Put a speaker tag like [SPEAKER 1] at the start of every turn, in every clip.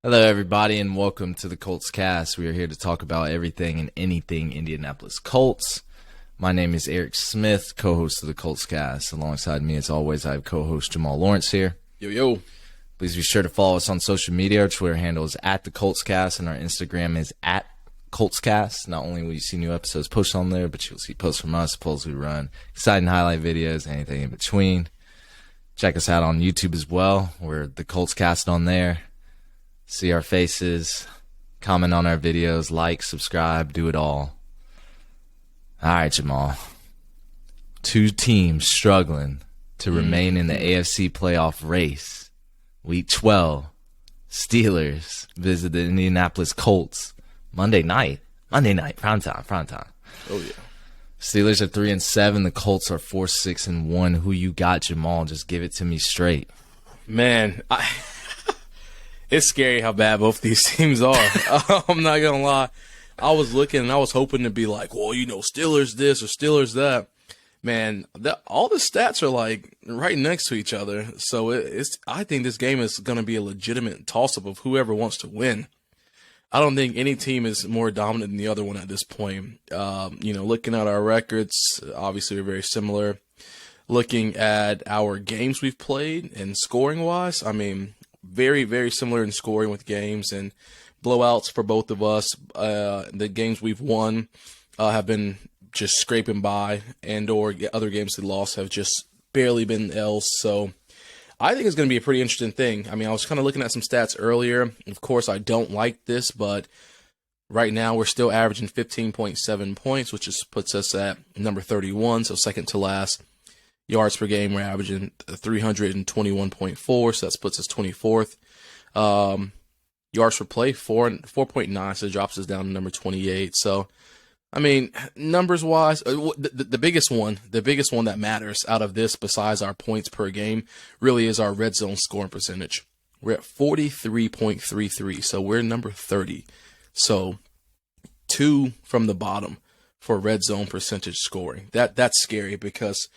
[SPEAKER 1] Hello, everybody, and welcome to the Colts Cast. We are here to talk about everything and anything Indianapolis Colts. My name is Eric Smith, co-host of the Colts Cast. Alongside me, as always, I have co-host Jamal Lawrence here.
[SPEAKER 2] Yo, yo.
[SPEAKER 1] Please be sure to follow us on social media. Our Twitter handle is @thecoltscast, and our Instagram is @coltscast. Not only will you see new episodes posted on there, but you'll see posts from us, polls we run, exciting highlight videos, anything in between. Check us out on YouTube as well. We're the Colts Cast on there. See our faces, comment on our videos, like, subscribe, do it all. All right, Jamal. Two teams struggling to remain in the AFC playoff race. Week 12, Steelers visit the Indianapolis Colts. Monday night, prime time.
[SPEAKER 2] Oh, yeah.
[SPEAKER 1] Steelers are 3-7. The Colts are 4-6-1. Who you got, Jamal? Just give it to me straight.
[SPEAKER 2] Man, it's scary how bad both these teams are. I'm not going to lie. I was looking and I was hoping to be like, well, Steelers this or Steelers that. Man, all the stats are like right next to each other. So I think this game is going to be a legitimate toss-up of whoever wants to win. I don't think any team is more dominant than the other one at this point. Looking at our records, obviously we're very similar. Looking at our games we've played and scoring-wise, I mean, very, very similar in scoring with games and blowouts for both of us. The games we've won have been just scraping by, and or other games we lost have just barely been L's. So I think it's going to be a pretty interesting thing. I mean, I was kind of looking at some stats earlier. Of course, I don't like this, but right now we're still averaging 15.7 points, which puts us at number 31, so second to last. Yards per game, we're averaging 321.4, so that puts us 24th. Yards per play, 4.9, so it drops us down to number 28. So, I mean, numbers-wise, the biggest one that matters out of this, besides our points per game, really is our red zone scoring percentage. We're at 43.33, so we're number 30. So, 2 from the bottom for red zone percentage scoring. That's scary because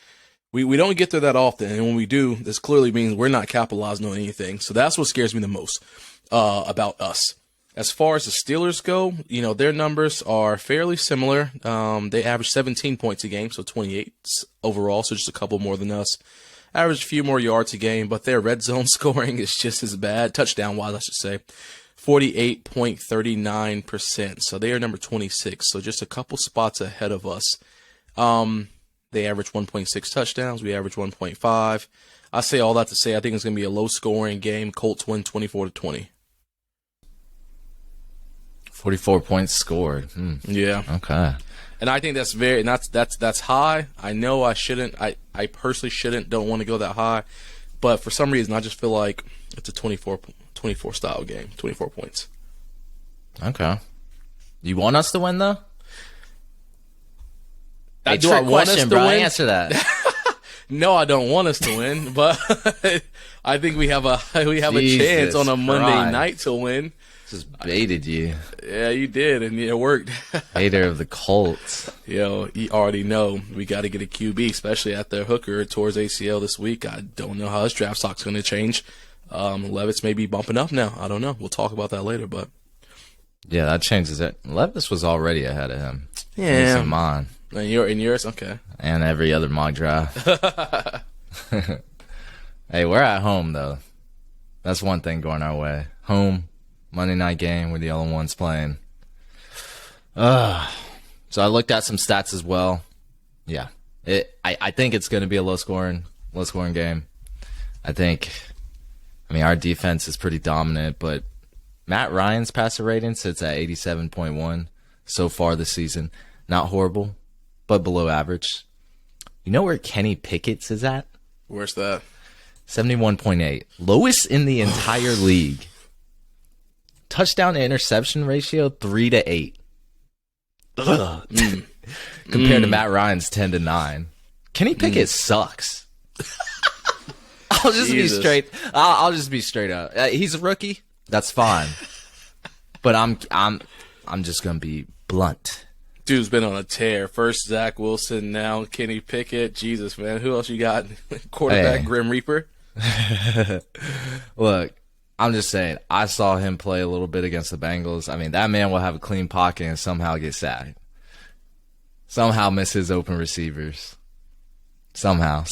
[SPEAKER 2] we don't get there that often, and when we do, this clearly means we're not capitalizing on anything. So that's what scares me the most about us. As far as the Steelers go, their numbers are fairly similar. They average 17 points a game, so 28 overall, so just a couple more than us. Average a few more yards a game, but their red zone scoring is just as bad, touchdown-wise, I should say. 48.39%, so they are number 26, so just a couple spots ahead of us. They average 1.6 touchdowns. We average 1.5. I say all that to say I think it's going to be a low-scoring game. Colts win 24-20.
[SPEAKER 1] 44 points scored.
[SPEAKER 2] Yeah.
[SPEAKER 1] Okay.
[SPEAKER 2] And I think that's that's high. I know I shouldn't. I personally don't want to go that high, but for some reason I just feel like it's a 24 style game. 24 points.
[SPEAKER 1] Okay. You want us to win though?
[SPEAKER 2] Do I want us to win?
[SPEAKER 1] Answer that.
[SPEAKER 2] No, I don't want us to win, but I think we have a chance on a Monday night to win.
[SPEAKER 1] Just baited you.
[SPEAKER 2] Yeah, you did, and it worked.
[SPEAKER 1] Hater of the Colts.
[SPEAKER 2] You already know we got to get a QB, especially at the hooker towards ACL this week. I don't know how his draft stock's going to change. Levis may be bumping up now. I don't know. We'll talk about that later, but
[SPEAKER 1] yeah, that changes it. Levis was already ahead of him.
[SPEAKER 2] Yeah,
[SPEAKER 1] in mine.
[SPEAKER 2] And yours, okay.
[SPEAKER 1] And every other mock draft. Hey, we're at home though. That's one thing going our way. Home. Monday night game, we're the only ones playing. So I looked at some stats as well. Yeah, I think it's going to be a low scoring game. I mean, our defense is pretty dominant, but Matt Ryan's passer rating sits at 87.1 so far this season. Not horrible, but below average. You know where Kenny Pickett's is at?
[SPEAKER 2] Where's that?
[SPEAKER 1] 71.8. Lowest in the entire league. Touchdown to interception ratio 3-8. Compared to Matt Ryan's 10-9. Kenny Pickett sucks. I'll just be straight. I'll just be straight up. He's a rookie. That's fine. But I'm just gonna be blunt.
[SPEAKER 2] Dude's been on a tear. First Zach Wilson, now Kenny Pickett. Jesus, man, who else you got? Quarterback Grim Reaper.
[SPEAKER 1] Look, I'm just saying, I saw him play a little bit against the Bengals. I mean, that man will have a clean pocket and somehow get sacked. Somehow miss his open receivers. Somehow.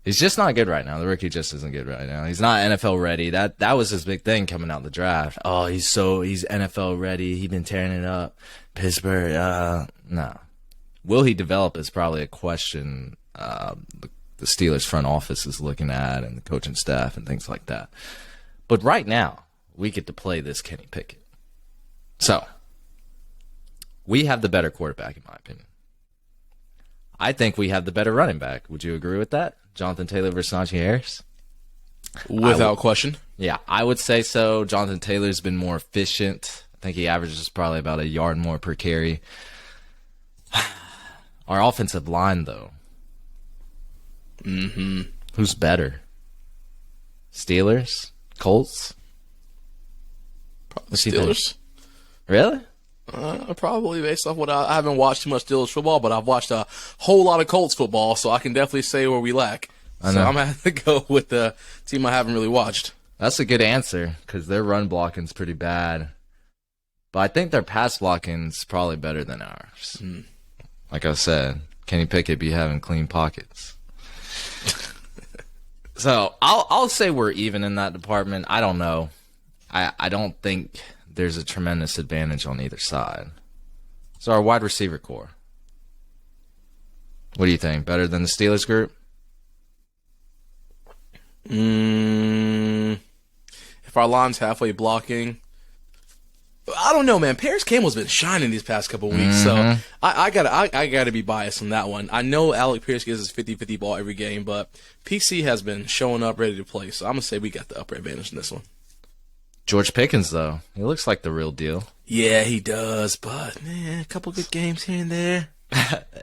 [SPEAKER 1] He's just not good right now. The rookie just isn't good right now. He's not NFL ready. That was his big thing coming out the draft. Oh, he's NFL ready. He's been tearing it up. Pittsburgh, no. Will he develop is probably a question the Steelers front office is looking at and the coaching staff and things like that. But right now, we get to play this Kenny Pickett. So, we have the better quarterback, in my opinion. I think we have the better running back. Would you agree with that? Jonathan Taylor versus Najee Harris?
[SPEAKER 2] Without question.
[SPEAKER 1] Yeah, I would say so. Jonathan Taylor's been more efficient. I think he averages probably about a yard more per carry. Our offensive line, though. Who's better? Steelers? Colts?
[SPEAKER 2] Probably Steelers.
[SPEAKER 1] Really?
[SPEAKER 2] Probably based off what I haven't watched too much Steelers football, but I've watched a whole lot of Colts football, so I can definitely say where we lack. So I'm going to have to go with the team I haven't really watched.
[SPEAKER 1] That's a good answer because their run blocking's pretty bad. But I think their pass blocking's probably better than ours. Like I said, Kenny Pickett be having clean pockets. So I'll say we're even in that department. I don't know. I don't think there's a tremendous advantage on either side. So our wide receiver core. What do you think? Better than the Steelers group?
[SPEAKER 2] If our line's halfway blocking, I don't know, man. Paris Campbell's been shining these past couple weeks, so I gotta be biased on that one. I know Alec Pierce gets his 50-50 ball every game, but PC has been showing up ready to play, so I'm gonna say we got the upper advantage in this one.
[SPEAKER 1] George Pickens, though, he looks like the real deal.
[SPEAKER 2] Yeah, he does, but man, a couple good games here and there.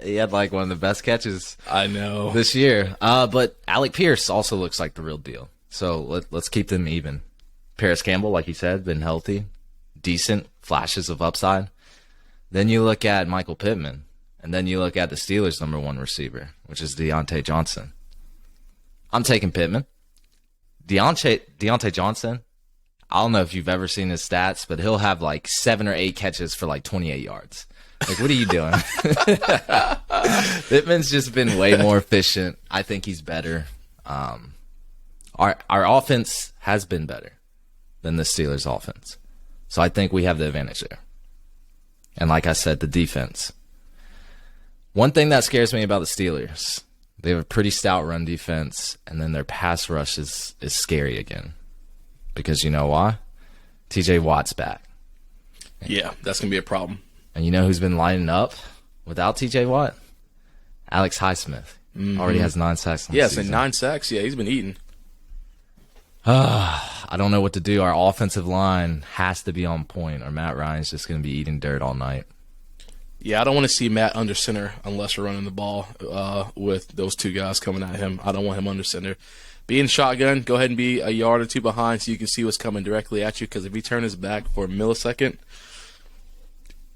[SPEAKER 1] He had like one of the best catches
[SPEAKER 2] I know
[SPEAKER 1] this year. But Alec Pierce also looks like the real deal. So let's keep them even. Paris Campbell, like you said, been healthy, decent, flashes of upside. Then you look at Michael Pittman, and then you look at the Steelers' number one receiver, which is Deontay Johnson. I'm taking Pittman. Deontay Johnson, I don't know if you've ever seen his stats, but he'll have like 7 or 8 catches for like 28 yards. Like, what are you doing? Pittman's just been way more efficient. I think he's better. Our offense has been better than the Steelers' offense. So I think we have the advantage there. And like I said, the defense. One thing that scares me about the Steelers, they have a pretty stout run defense, and then their pass rush is scary again. Because you know why? TJ Watt's back.
[SPEAKER 2] Yeah, that's going to be a problem.
[SPEAKER 1] And you know who's been lining up without TJ Watt? Alex Highsmith. Already has 9 sacks on the season.
[SPEAKER 2] 9 sacks. Yeah, he's been eating.
[SPEAKER 1] I don't know what to do. Our offensive line has to be on point, or Matt Ryan's just going to be eating dirt all night.
[SPEAKER 2] Yeah, I don't want to see Matt under center unless we're running the ball with those two guys coming at him. I don't want him under center. Being shotgun, go ahead and be a yard or two behind so you can see what's coming directly at you, because if he turns his back for a millisecond,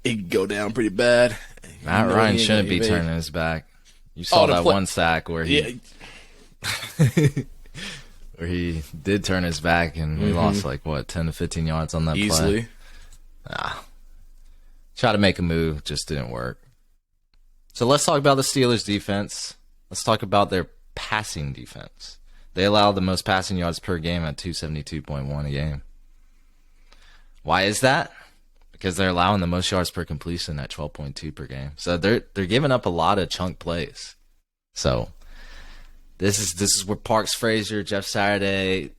[SPEAKER 2] it could go down pretty bad.
[SPEAKER 1] Matt Ryan shouldn't be turning his back. You saw that one sack where he where he did turn his back, and we lost 10 to 15 yards on that
[SPEAKER 2] easily.
[SPEAKER 1] Play. Try to make a move, just didn't work. So let's talk about the Steelers' defense. Let's talk about their passing defense. They allow the most passing yards per game at 272.1 a game. Why is that? Because they're allowing the most yards per completion at 12.2 per game. So they're giving up a lot of chunk plays. So this is where Parks Frazier, Jeff Saturday,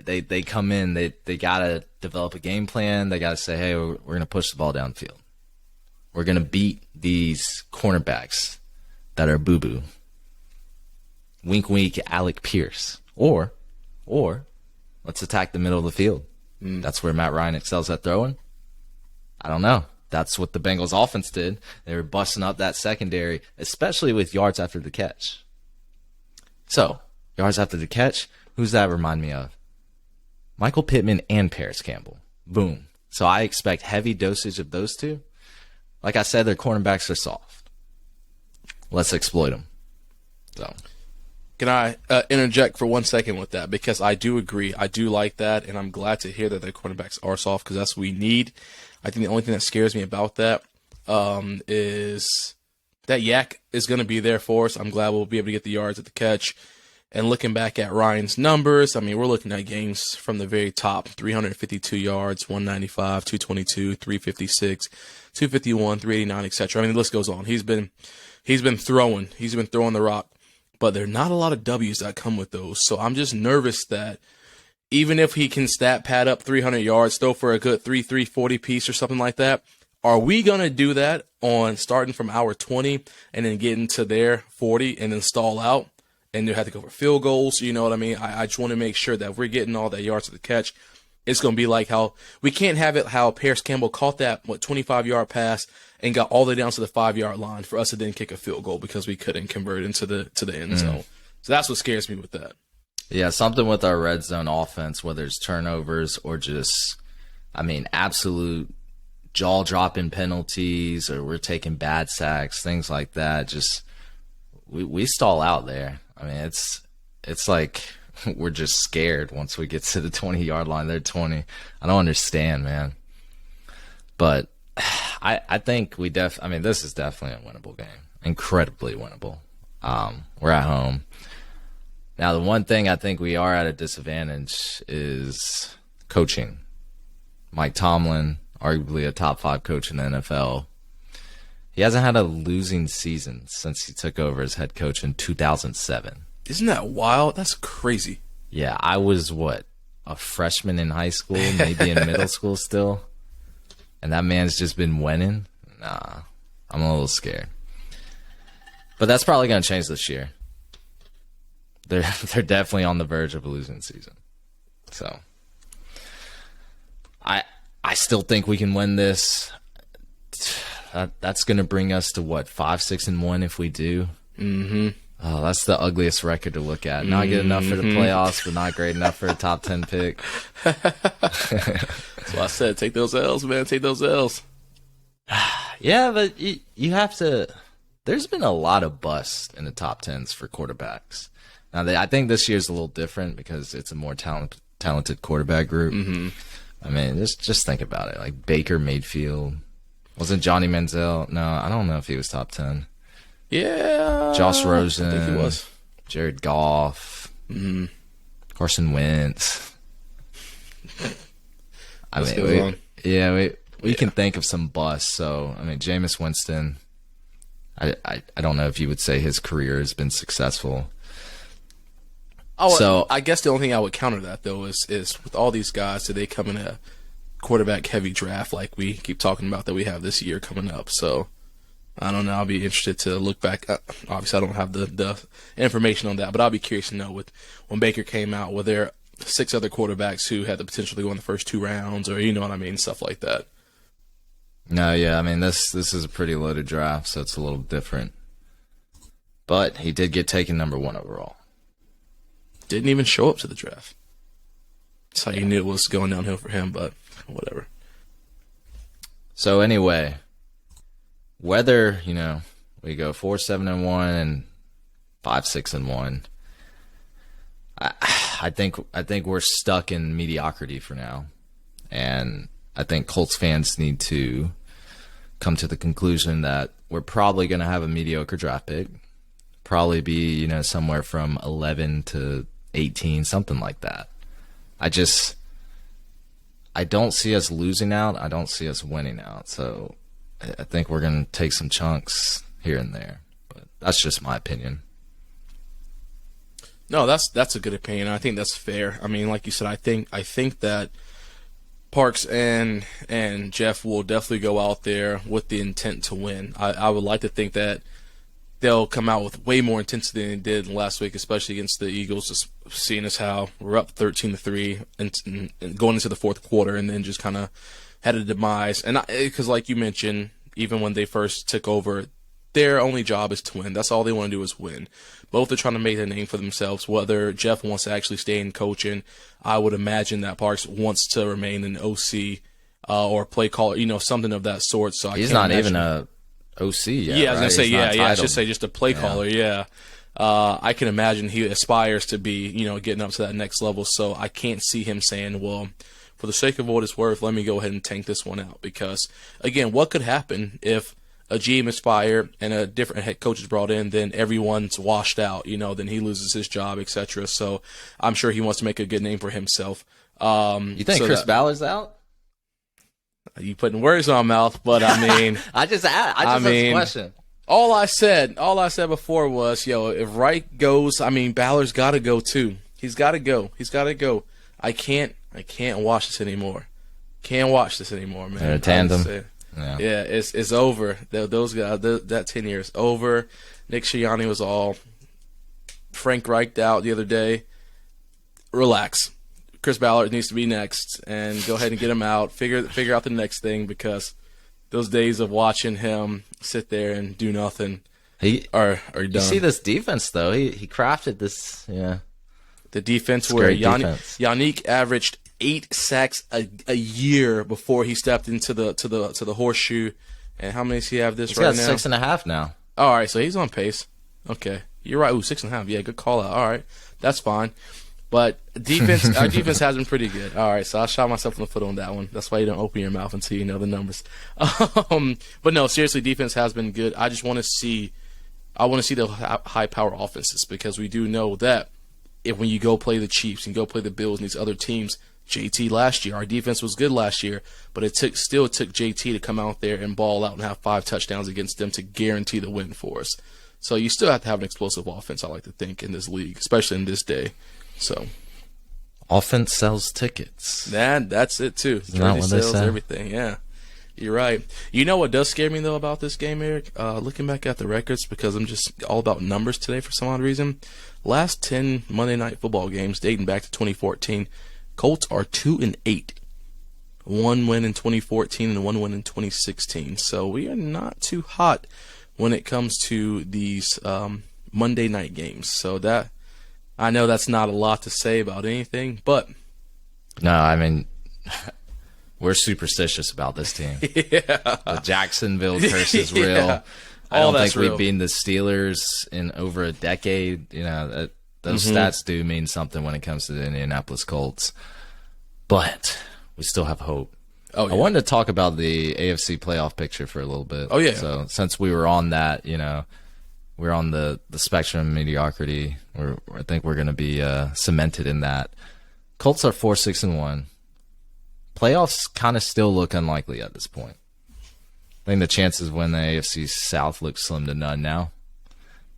[SPEAKER 1] they come in. They gotta develop a game plan. They gotta say, hey, we're gonna push the ball downfield. We're gonna beat these cornerbacks that are boo boo. Wink, wink, Alec Pierce. Or let's attack the middle of the field. That's where Matt Ryan excels at throwing. I don't know. That's what the Bengals offense did. They were busting up that secondary, especially with yards after the catch. So, yards after the catch, who's that remind me of? Michael Pittman and Paris Campbell. Boom. So I expect heavy dosage of those two. Like I said, their cornerbacks are soft. Let's exploit them. So,
[SPEAKER 2] Can I interject for 1 second with that? Because I do agree. I do like that, and I'm glad to hear that their cornerbacks are soft because that's what we need. I think the only thing that scares me about that is that Yak is going to be there for us. I'm glad we'll be able to get the yards at the catch. And looking back at Ryan's numbers, I mean, we're looking at games from the very top: 352 yards, 195, 222, 356, 251, 389, etc. I mean, the list goes on. He's been throwing the rock, but there are not a lot of W's that come with those. So I'm just nervous that even if he can stat pad up 300 yards, throw for a good 340 piece or something like that, are we going to do that on starting from our 20 and then getting to their 40 and then stall out? And they have to go for field goals. You know what I mean? I just want to make sure that if we're getting all that yards at the catch, it's going to be like how we can't have it how Paris Campbell caught that 25-yard pass and got all the way down to the 5-yard line for us to then kick a field goal because we couldn't convert into the end zone. So that's what scares me with that.
[SPEAKER 1] Yeah, something with our red zone offense, whether it's turnovers or just, I mean, absolute jaw-dropping penalties, or we're taking bad sacks, things like that. Just we stall out there. I mean, it's like we're just scared once we get to the 20-yard line. They're 20. I don't understand, man. But I think I mean, this is definitely a winnable game. Incredibly winnable. We're at home. Now, the one thing I think we are at a disadvantage is coaching. Mike Tomlin, arguably a top 5 coach in the NFL. He hasn't had a losing season since he took over as head coach in 2007.
[SPEAKER 2] Isn't that wild? That's crazy.
[SPEAKER 1] Yeah, I was, a freshman in high school, maybe in middle school still? And that man's just been winning? Nah, I'm a little scared. But that's probably going to change this year. They're definitely on the verge of a losing season. So, I still think we can win this. That's going to bring us to 5-6-1 if we do.
[SPEAKER 2] Mm-hmm.
[SPEAKER 1] Oh, that's the ugliest record to look at. Not good enough for the playoffs, but not great enough for a top 10 pick.
[SPEAKER 2] That's why I said, take those L's, man. Take those L's.
[SPEAKER 1] Yeah, but you have to. There's been a lot of busts in the top 10s for quarterbacks. Now, I think this year's a little different because it's a more talented quarterback group.
[SPEAKER 2] Mm-hmm.
[SPEAKER 1] I mean, just think about it. Like Baker Mayfield. Wasn't Johnny Manziel? No, I don't know if he was top 10.
[SPEAKER 2] Yeah.
[SPEAKER 1] Josh Rosen.
[SPEAKER 2] I think he was.
[SPEAKER 1] Jared Goff.
[SPEAKER 2] Mm-hmm.
[SPEAKER 1] Carson Wentz. I
[SPEAKER 2] Let's
[SPEAKER 1] mean, we can think of some busts. So, I mean, Jameis Winston, I don't know if you would say his career has been successful.
[SPEAKER 2] Oh,
[SPEAKER 1] so
[SPEAKER 2] I guess the only thing I would counter that, though, is with all these guys, do they come in a quarterback-heavy draft like we keep talking about that we have this year coming up? So, I don't know. I'll be interested to look back. Obviously, I don't have the information on that, but I'll be curious to know when Baker came out, were there 6 other quarterbacks who had the potential to go in the first 2 rounds, or you know what I mean, stuff like that.
[SPEAKER 1] No, yeah, I mean, this is a pretty loaded draft, so it's a little different. But he did get taken number 1 overall.
[SPEAKER 2] Didn't even show up to the draft. That's how you knew it was going downhill for him, but whatever.
[SPEAKER 1] So anyway, whether, we go 4-7-1 and 5-6-1, I think we're stuck in mediocrity for now. And I think Colts fans need to come to the conclusion that we're probably going to have a mediocre draft pick. Probably be, somewhere from 11 to 18, something like that. I don't see us losing out. I don't see us winning out. So I think we're going to take some chunks here and there. But that's just my opinion.
[SPEAKER 2] No, that's a good opinion. I think that's fair. I mean, like you said, I think that Parks and Jeff will definitely go out there with the intent to win. I would like to think that they'll come out with way more intensity than they did last week, especially against the Eagles, just seeing as how we're up 13-3 and going into the fourth quarter and then just kind of had a demise. And because like you mentioned, even when they first took over, their only job is to win. That's all they want to do is win. Both are trying to make a name for themselves. Whether Jeff wants to actually stay in coaching, I would imagine that Parks wants to remain an OC or play caller, something of that sort. So
[SPEAKER 1] he's not even a OC yet.
[SPEAKER 2] Yeah, I was
[SPEAKER 1] right?
[SPEAKER 2] gonna say
[SPEAKER 1] He's not
[SPEAKER 2] I
[SPEAKER 1] titled.
[SPEAKER 2] should say just a play caller. Yeah. I can imagine he aspires to be, getting up to that next level. So I can't see him saying, well, for the sake of what it's worth, let me go ahead and tank this one out. Because, again, what could happen if a GM is fired and a different head coach is brought in, then everyone's washed out, then he loses his job, etc. So I'm sure he wants to make a good name for himself.
[SPEAKER 1] You think Chris Ballard's out?
[SPEAKER 2] You putting words in my mouth, but I mean,
[SPEAKER 1] I just asked a question.
[SPEAKER 2] All I said before was, if Wright goes, Ballard's got to go too. He's got to go. I can't watch this anymore. Can't watch this anymore, man.
[SPEAKER 1] They're a tandem.
[SPEAKER 2] Yeah, it's over. Those guys, that 10 years over. Nick Sirianni was all Frank Reich'd out the other day. Relax. Chris Ballard needs to be next, and go ahead and get him out. Figure out the next thing, because those days of watching him sit there and do nothing are done.
[SPEAKER 1] You see this defense though? He crafted this. Yeah,
[SPEAKER 2] the defense where Yannick averaged 8 sacks a year before he stepped into the horseshoe. And how many does he have this right now?
[SPEAKER 1] He's got 6.5 now.
[SPEAKER 2] All right, so he's on pace. Okay, you're right. Ooh, 6.5. Yeah, good call out. All right, that's fine. But our defense has been pretty good. All right, so I shot myself in the foot on that one. That's why you don't open your mouth until you know the numbers. But no, seriously, defense has been good. I just want to see the high power offenses, because we do know that when you go play the Chiefs and go play the Bills and these other teams, JT last year, our defense was good last year, but it still took JT to come out there and ball out and have 5 touchdowns against them to guarantee the win for us. So you still have to have an explosive offense, I like to think, in this league, especially in this day. So,
[SPEAKER 1] offense sells tickets.
[SPEAKER 2] That's it too. Jersey sells everything. Yeah, you're right. You know what does scare me though about this game, Eric? Looking back at the records, because I'm just all about numbers today for some odd reason. Last 10 Monday Night Football games dating back to 2014, Colts are 2-8. 1 win in 2014 and 1 win in 2016. So we are not too hot when it comes to these Monday night games. So that. I know that's not a lot to say about anything, but...
[SPEAKER 1] No, we're superstitious about this team.
[SPEAKER 2] Yeah.
[SPEAKER 1] The Jacksonville curse is real.
[SPEAKER 2] Yeah.
[SPEAKER 1] I don't think we've beaten the Steelers in over a decade. Those stats do mean something when it comes to the Indianapolis Colts. But we still have hope.
[SPEAKER 2] Oh, yeah.
[SPEAKER 1] I wanted to talk about the AFC playoff picture for a little bit.
[SPEAKER 2] Oh, yeah.
[SPEAKER 1] So since we were on that, we're on the spectrum of mediocrity. I think we're going to be cemented in that. Colts are 4-6-1. Playoffs kind of still look unlikely at this point. I think the chances when the AFC South looks slim to none now.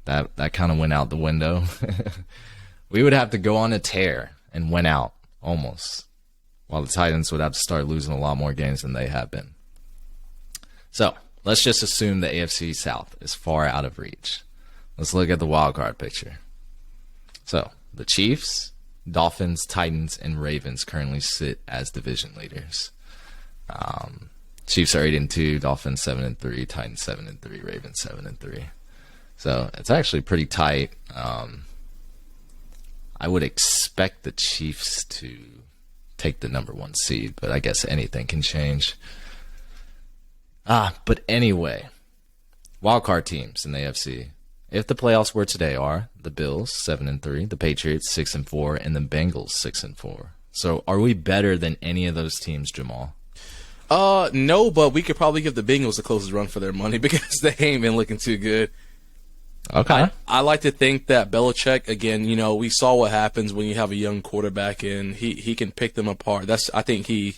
[SPEAKER 1] That kind of went out the window. We would have to go on a tear and win out almost, while the Titans would have to start losing a lot more games than they have been. So let's just assume the AFC South is far out of reach. Let's look at the wild card picture. So the Chiefs, Dolphins, Titans, and Ravens currently sit as division leaders. Chiefs are 8-2, Dolphins 7-3, Titans 7-3, Ravens 7-3. So it's actually pretty tight. I would expect the Chiefs to take the number 1 seed, but I guess anything can change. But anyway, wildcard teams in the AFC. If the playoffs were today, are the Bills 7-3, the Patriots 6-4, and the Bengals 6-4. So are we better than any of those teams, Jamal?
[SPEAKER 2] No, but we could probably give the Bengals the closest run for their money, because they ain't been looking too good.
[SPEAKER 1] Okay.
[SPEAKER 2] I like to think that Belichick, again, we saw what happens when you have a young quarterback, and he can pick them apart. I think he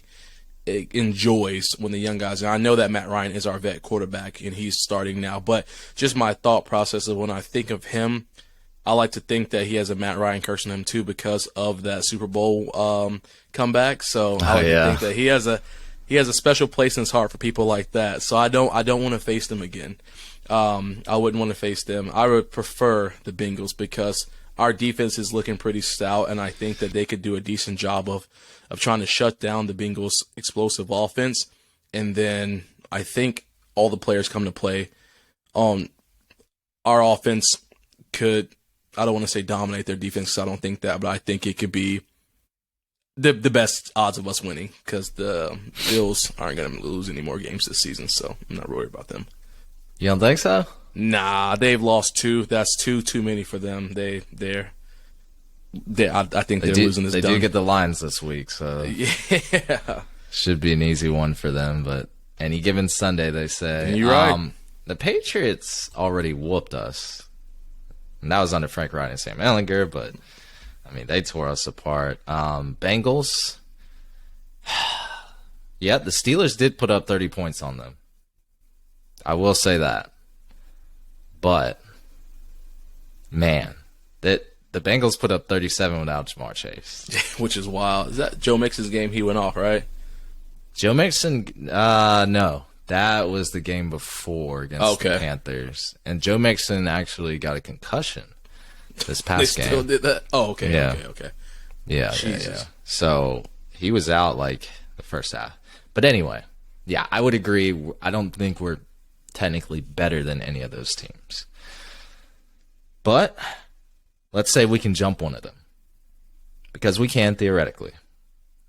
[SPEAKER 2] enjoys when the young guys, and I know that Matt Ryan is our vet quarterback and he's starting now, but just my thought process is when I think of him, I like to think that he has a Matt Ryan curse on him too, because of that Super Bowl comeback. So I like to think that he has a special place in his heart for people like that. So I don't want to face them again. I wouldn't want to face them. I would prefer the Bengals, because our defense is looking pretty stout, and I think that they could do a decent job of trying to shut down the Bengals' explosive offense. And then I think all the players come to play. Our offense could, I don't want to say dominate their defense, 'cause I don't think that, but I think it could be the best odds of us winning, because the Bills aren't going to lose any more games this season, so I'm not worried about them.
[SPEAKER 1] You don't think so?
[SPEAKER 2] Nah, they've lost 2. That's too many for them. I think they're losing this.
[SPEAKER 1] They
[SPEAKER 2] done.
[SPEAKER 1] do get the Lions this week, so
[SPEAKER 2] yeah,
[SPEAKER 1] should be an easy one for them. But any given Sunday, they say.
[SPEAKER 2] You're right.
[SPEAKER 1] The Patriots already whooped us, and that was under Frank Wright and Sam Ehlinger. But I mean, they tore us apart. Bengals. Yeah, the Steelers did put up 30 points on them. I will say that. But, man, the Bengals put up 37 without Jamar Chase.
[SPEAKER 2] which is wild. Is that Joe Mixon's game? He went off, right?
[SPEAKER 1] Joe Mixon, no. That was the game before against the Panthers. And Joe Mixon actually got a concussion this past game.
[SPEAKER 2] They still did that? Oh, okay,
[SPEAKER 1] Yeah.
[SPEAKER 2] okay.
[SPEAKER 1] Yeah. So he was out like the first half. But anyway, yeah, I would agree. I don't think we're technically better than any of those teams. But let's say we can jump one of them. Because we can theoretically.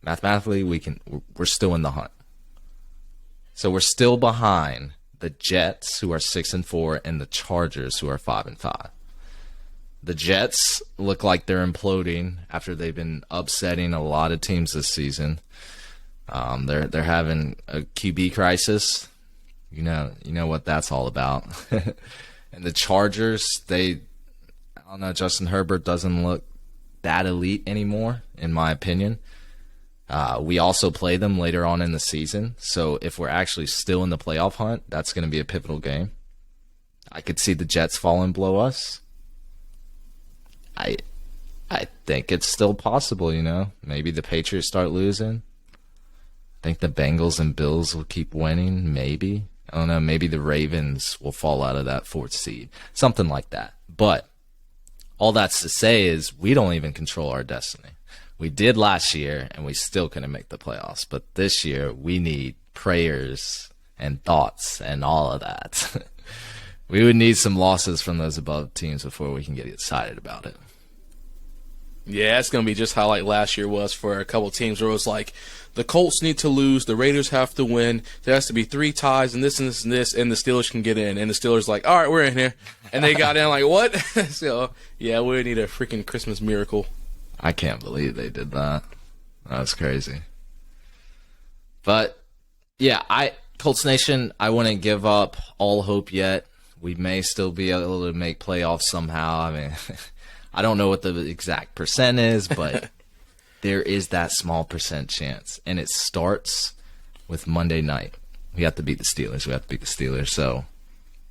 [SPEAKER 1] Mathematically, we're still in the hunt. So we're still behind the Jets, who are 6-4, and the Chargers, who are 5-5. The Jets look like they're imploding after they've been upsetting a lot of teams this season. They're having a QB crisis. You know what that's all about. And the Chargers, I don't know, Justin Herbert doesn't look that elite anymore, in my opinion. We also play them later on in the season, so if we're actually still in the playoff hunt, that's going to be a pivotal game. I could see the Jets fall and blow us. I think it's still possible, Maybe the Patriots start losing. I think the Bengals and Bills will keep winning, maybe. I don't know, maybe the Ravens will fall out of that 4th seed. Something like that. But all that's to say is we don't even control our destiny. We did last year, and we still couldn't make the playoffs. But this year, we need prayers and thoughts and all of that. We would need some losses from those above teams before we can get excited about it.
[SPEAKER 2] Yeah, it's going to be just how like last year was for a couple of teams where it was like the Colts need to lose, the Raiders have to win, there has to be 3 ties and this and this and this, and the Steelers can get in. And the Steelers like, all right, we're in here. And they got in like, what? So, yeah, we need a freaking Christmas miracle.
[SPEAKER 1] I can't believe they did that. That's crazy. But, yeah, Colts Nation, I wouldn't give up all hope yet. We may still be able to make playoffs somehow. I mean, I don't know what the exact percent is, but there is that small percent chance. And it starts with Monday night. We have to beat the Steelers. So,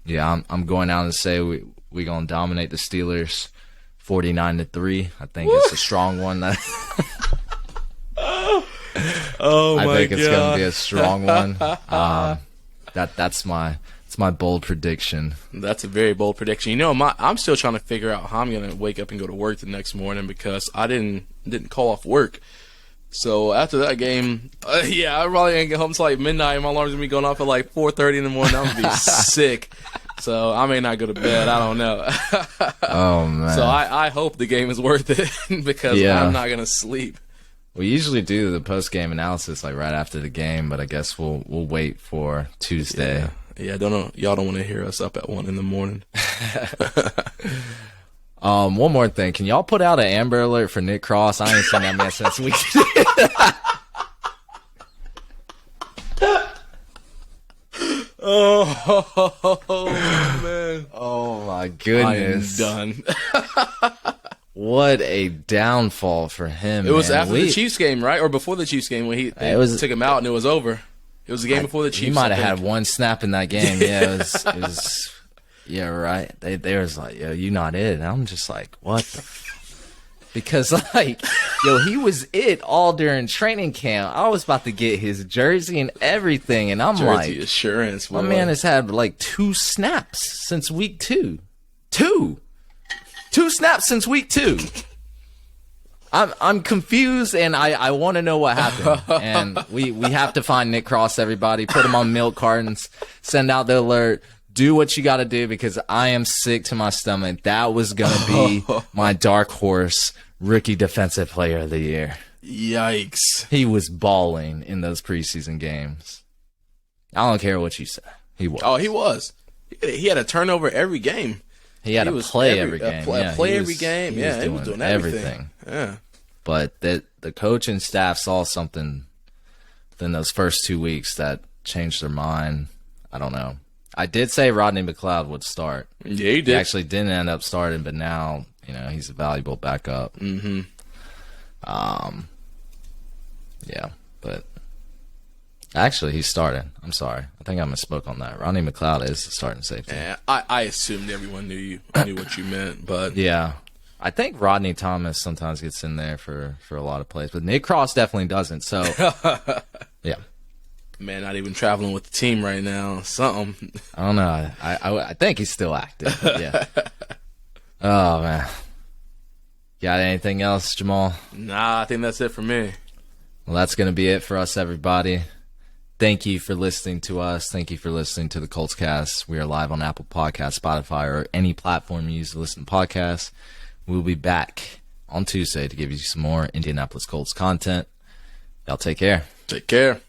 [SPEAKER 1] yeah, I'm going out and say we're going to dominate the Steelers 49-3. I think it's a strong one.
[SPEAKER 2] Oh,
[SPEAKER 1] I
[SPEAKER 2] my
[SPEAKER 1] think it's going
[SPEAKER 2] God.
[SPEAKER 1] to be a strong one. That's my bold prediction.
[SPEAKER 2] That's a very bold prediction. I'm still trying to figure out how I'm going to wake up and go to work the next morning because I didn't call off work. So after that game, I probably ain't get home until like midnight. My alarm's going to be going off at like 4:30 in the morning. I'm going to be sick. So I may not go to bed. I don't know.
[SPEAKER 1] Oh, man.
[SPEAKER 2] So I hope the game is worth it because I'm not going to sleep.
[SPEAKER 1] We usually do the post-game analysis like right after the game, but I guess we'll wait for Tuesday.
[SPEAKER 2] Yeah, y'all don't want to hear us up at 1 in the morning.
[SPEAKER 1] One more thing. Can y'all put out an Amber Alert for Nick Cross? I ain't seen that man since week.
[SPEAKER 2] Oh, man.
[SPEAKER 1] Oh, my goodness.
[SPEAKER 2] I am done.
[SPEAKER 1] What a downfall for him.
[SPEAKER 2] It was
[SPEAKER 1] man.
[SPEAKER 2] after the Chiefs game, right? Or before the Chiefs game when they took him out and it was over. It was the game before the Chiefs.
[SPEAKER 1] He might have had one snap in that game. Yeah, it was yeah, right. They was like, yo, you not it. And I'm just like, what the because like, yo, he was it all during training camp. I was about to get his jersey and everything, and I'm
[SPEAKER 2] Jersey
[SPEAKER 1] like,
[SPEAKER 2] assurance.
[SPEAKER 1] my man has had like 2 snaps since week 2. 2 snaps since week 2. I'm confused, and I want to know what happened. And we have to find Nick Cross, everybody. Put him on milk cartons. Send out the alert. Do what you got to do because I am sick to my stomach. That was going to be my dark horse rookie defensive player of the year.
[SPEAKER 2] Yikes.
[SPEAKER 1] He was balling in those preseason games. I don't care what you say. He was.
[SPEAKER 2] Oh, he was. He had a turnover every game.
[SPEAKER 1] He had to play every game.
[SPEAKER 2] Play every game. Yeah, he was doing everything. Yeah.
[SPEAKER 1] But the coaching staff saw something in those first 2 weeks that changed their mind. I don't know. I did say Rodney McLeod would start.
[SPEAKER 2] Yeah, he did.
[SPEAKER 1] He actually didn't end up starting, but now, he's a valuable backup.
[SPEAKER 2] Mm-hmm.
[SPEAKER 1] Yeah, but actually he started. I'm sorry. I think I misspoke on that. Rodney McLeod is the starting safety.
[SPEAKER 2] Yeah, I assumed everyone knew what you meant, but
[SPEAKER 1] yeah. I think Rodney Thomas sometimes gets in there for a lot of plays, but Nick Cross definitely doesn't. So, yeah.
[SPEAKER 2] Man, not even traveling with the team right now. Something.
[SPEAKER 1] I don't know. I think he's still active. Yeah. Oh, man. Got anything else, Jamal?
[SPEAKER 2] Nah, I think that's it for me.
[SPEAKER 1] Well, that's going to be it for us, everybody. Thank you for listening to us. Thank you for listening to the Colts Cast. We are live on Apple Podcasts, Spotify, or any platform you use to listen to podcasts. We'll be back on Tuesday to give you some more Indianapolis Colts content. Y'all take care.
[SPEAKER 2] Take care.